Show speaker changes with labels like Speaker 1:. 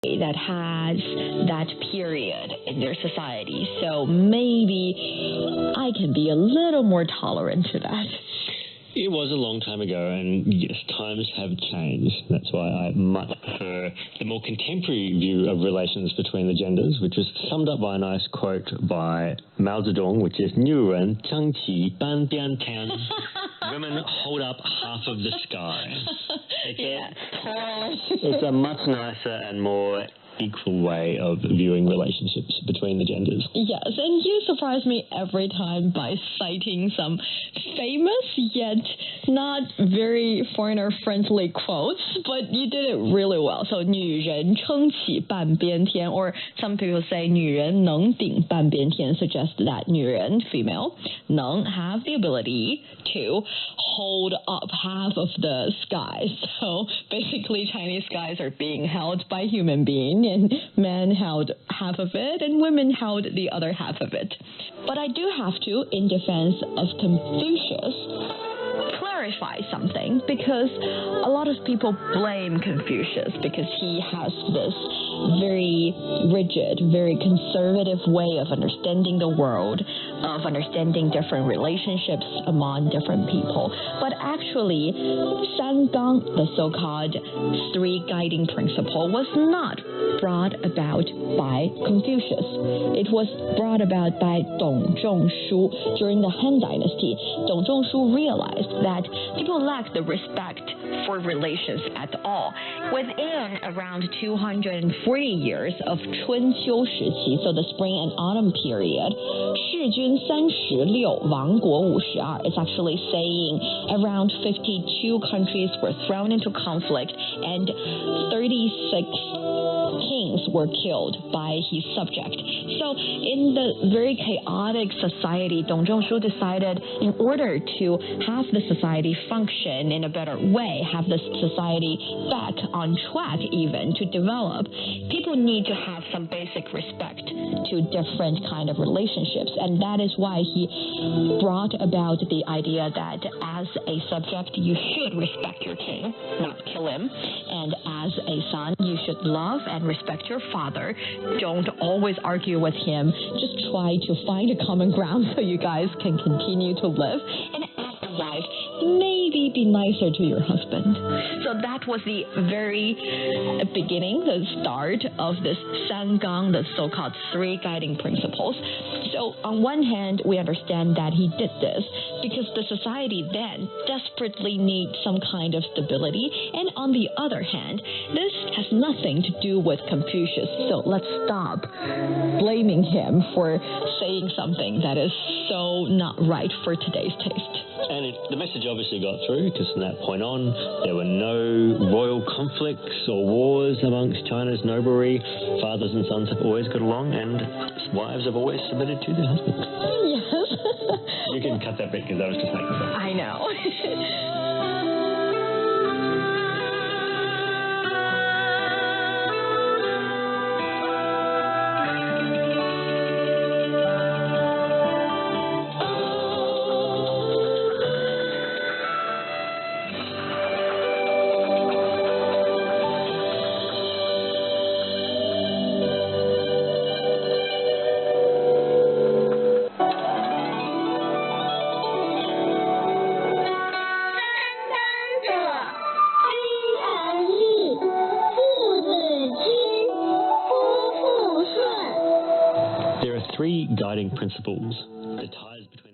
Speaker 1: that has that period in their society. So maybe I can be a little more tolerant to that.
Speaker 2: It was a long time ago, and yes, times have changed. That's why I much prefer the more contemporary view of relations between the genders, which was summed up by a nice quote by Mao Zedong, which is 女人撑起半边天. Women hold up half of the sky. It's a much nicer and more equal way of viewing relationships between the genders.
Speaker 1: Yes, and you surprise me every time by citing some famous yet not very foreigner-friendly quotes, but you did it really well. So 女人撑起半边天, or some people say 女人能顶半边天, suggests that 女人, female, 能 have the ability to hold up half of the sky. So basically Chinese skies are being held by human beings, and men held half of it and women held the other half of it. But I do have to, in defense of Confucius, clarify something, because a lot of people blame Confucius because he has this very rigid, very conservative way of understanding the world, of understanding different relationships among different people. But actually, 三纲, the so-called three guiding principle, was not brought about by Confucius. It was brought about by Dong Zhongshu during the Han Dynasty. Dong Zhongshu realized that people lacked the respect for relations at all. Within around 240 years of 春秋时期, so the spring and autumn period, 世君36, 亡国52, it's actually saying around 52 countries were thrown into conflict and 36 kings were killed by his subject. So in the very chaotic society, Dong Zhongshu decided in order to have the society function in a better way, have the society back on track even to develop, people need to have some basic respect to different kind of relationships. And that is why he brought about the idea that as a subject, you should respect your king, not kill him. And as a son, you should love and respect your father. Don't always argue with him. Just try to find a common ground so you guys can continue to live. And as a wife, maybe be nicer to your husband. So that was the very beginning, the start of this 三纲, the so-called three guiding principles. So on one hand, we understand that he did this because the society then desperately needs some kind of stability. And on the other hand, this has nothing to do with Confucius. So let's stop blaming him for saying something that is so not right for today's taste.
Speaker 2: And the message obviously got through, because from that point on, there were no royal conflicts or wars amongst China's noblery. Fathers and sons have always got along, and wives have always submitted to their husbands.
Speaker 1: Yes.
Speaker 2: You can cut that bit, because I was just making fun.
Speaker 1: I know. There are three guiding principles, the ties between